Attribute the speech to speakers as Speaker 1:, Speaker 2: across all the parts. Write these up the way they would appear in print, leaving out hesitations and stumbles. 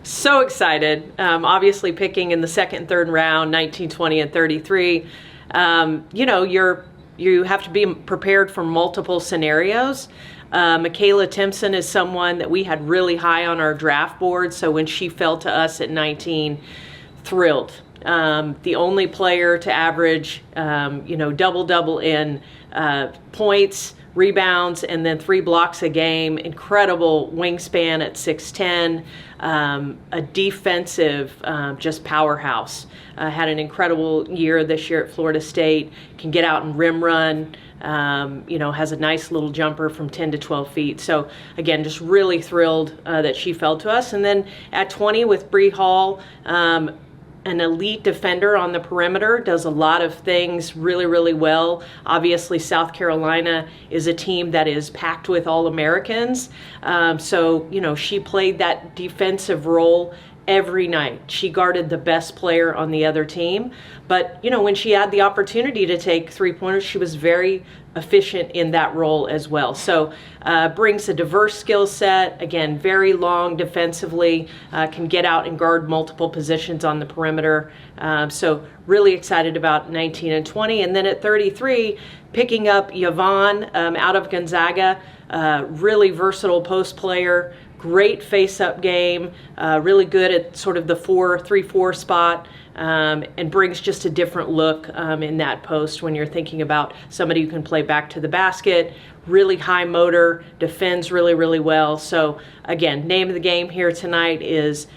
Speaker 1: So excited. Obviously picking in the second and third round, 19, 20, and 33. You have to be prepared for multiple scenarios. Makayla Timpson is someone that we had really high on our draft board. So when she fell to us at 19, thrilled. The only player to average, double in points, rebounds, and then 3 blocks a game. Incredible wingspan at 6'10", a defensive just powerhouse. Had an incredible year this year at Florida State. Can get out and rim run. Has a nice little jumper from 10 to 12 feet. So again, just really thrilled that she fell to us. And then at 20 with Bree Hall, an elite defender on the perimeter, does a lot of things really, really well. Obviously, South Carolina is a team that is packed with All-Americans. She played that defensive role every night. She guarded the best player on the other team. But, when she had the opportunity to take three-pointers, she was very efficient in that role as well. So brings a diverse skill set. Again, very long defensively, can get out and guard multiple positions on the perimeter. So really excited about 19 and 20. And then at 33, picking up Yvonne out of Gonzaga, really versatile post player. Great face-up game, really good at sort of the 3-4 spot, and brings just a different look in that post when you're thinking about somebody who can play back to the basket, really high motor, defends really, really well. So again, name of the game here tonight is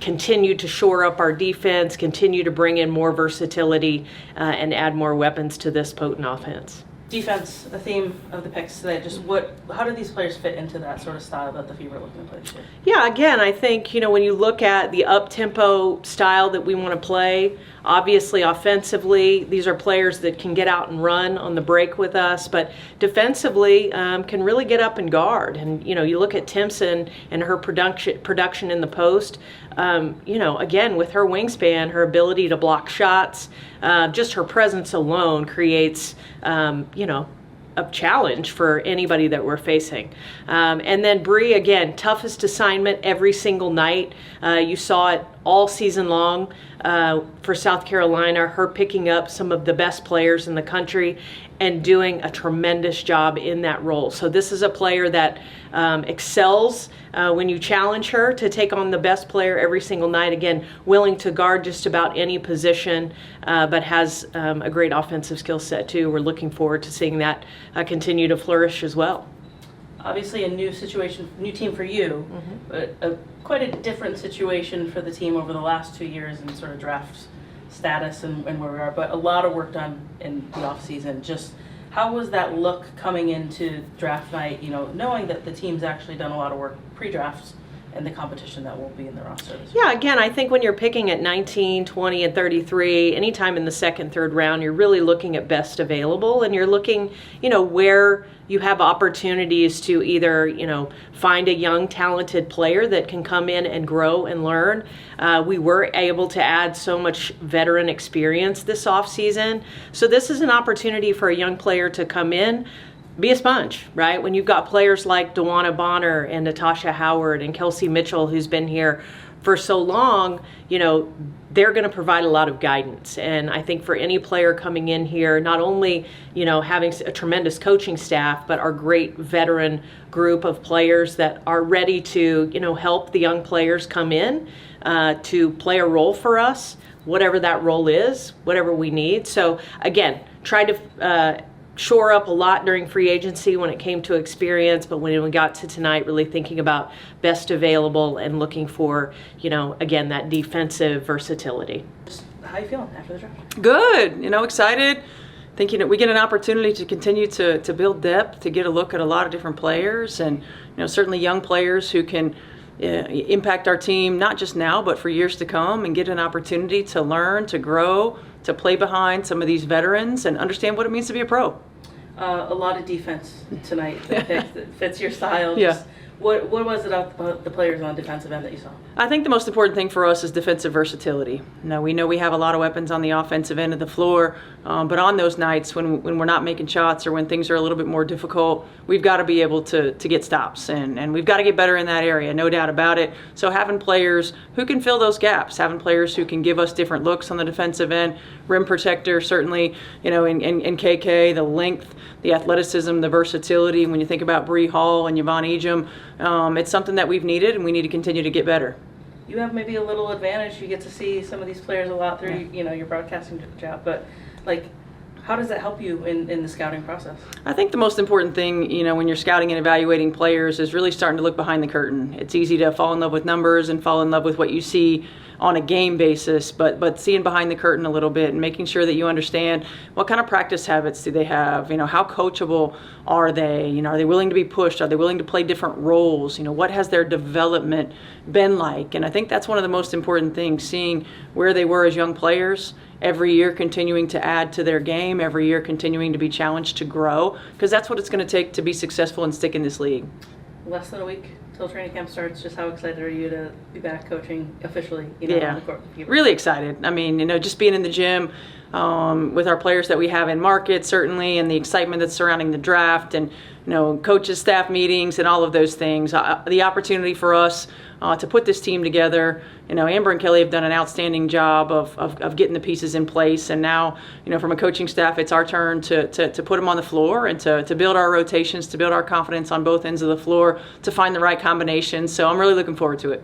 Speaker 1: continue to shore up our defense, continue to bring in more versatility, and add more weapons to this potent offense.
Speaker 2: Defense, the theme of the picks today, how do these players fit into that sort of style that the Fever are looking to play this year?
Speaker 1: Yeah, again, I think, when you look at the up-tempo style that we want to play, obviously offensively, these are players that can get out and run on the break with us, but defensively can really get up and guard. And, you look at Timpson and her production in the post, again, with her wingspan, her ability to block shots, just her presence alone creates, a challenge for anybody that we're facing. And then Bree, again, toughest assignment every single night. You saw it all season long for South Carolina, her picking up some of the best players in the country and doing a tremendous job in that role. So this is a player that excels when you challenge her to take on the best player every single night. Again, willing to guard just about any position, but has a great offensive skill set too. We're looking forward to seeing that continue to flourish as well.
Speaker 2: Obviously a new situation, new team for you, but quite a different situation for the team over the last 2 years in sort of draft status and where we are, but a lot of work done in the off season. Just how was that look coming into draft night, knowing that the team's actually done a lot of work pre-drafts and the competition that will be in the roster this year?
Speaker 1: Yeah, again, I think when you're picking at 19, 20, and 33, anytime in the second, third round, you're really looking at best available, and you're looking, where you have opportunities to either, find a young, talented player that can come in and grow and learn. We were able to add so much veteran experience this offseason. So this is an opportunity for a young player to come in, be a sponge, right? When you've got players like Dewana Bonner and Natasha Howard and Kelsey Mitchell, who's been here for so long, they're going to provide a lot of guidance. And I think for any player coming in here, not only, having a tremendous coaching staff, but our great veteran group of players that are ready to, help the young players come in to play a role for us, whatever that role is, whatever we need. So again, try to shore up a lot during free agency when it came to experience, but when we got to tonight, really thinking about best available and looking for, again, that defensive versatility.
Speaker 2: How are you feeling after the draft?
Speaker 3: Good, excited. Thinking that we get an opportunity to continue to build depth, to get a look at a lot of different players, and certainly young players who can impact our team, not just now, but for years to come, and get an opportunity to learn, to grow, to play behind some of these veterans and understand what it means to be a pro.
Speaker 2: A lot of defense tonight that fits your style.
Speaker 3: Yeah.
Speaker 2: What was it about the players on the defensive end that you saw?
Speaker 3: I think the most important thing for us is defensive versatility. Now, we know we have a lot of weapons on the offensive end of the floor, But on those nights when we're not making shots or when things are a little bit more difficult, we've got to be able to get stops, and we've got to get better in that area, no doubt about it. So having players who can fill those gaps, having players who can give us different looks on the defensive end, rim protector, certainly, in KK, the length, the athleticism, the versatility. When you think about Bree Hall and Yvonne Ejim, it's something that we've needed, and we need to continue to get better.
Speaker 2: You have maybe a little advantage. You get to see some of these players a lot through, your broadcasting job, but how does that help you in the scouting process?
Speaker 3: I think the most important thing, when you're scouting and evaluating players is really starting to look behind the curtain. It's easy to fall in love with numbers and fall in love with what you see on a game basis, but seeing behind the curtain a little bit and making sure that you understand what kind of practice habits do they have, how coachable are they, are they willing to be pushed, are they willing to play different roles, what has their development been like. And I think that's one of the most important things, seeing where they were as young players, every year continuing to add to their game, every year continuing to be challenged to grow, because that's what it's going to take to be successful and stick in this league.
Speaker 2: Less than a week till training camp starts. Just how excited are you to be back coaching officially?
Speaker 3: Yeah,
Speaker 2: on the court?
Speaker 3: really excited. I mean, just being in the gym with our players that we have in market, certainly, and the excitement that's surrounding the draft, and coaches, staff meetings, and all of those things. The opportunity for us to put this team together. Amber and Kelly have done an outstanding job of getting the pieces in place, and now, from a coaching staff, it's our turn to put them on the floor and to build our rotations, to build our confidence on both ends of the floor, to find the right combinations. So I'm really looking forward to it.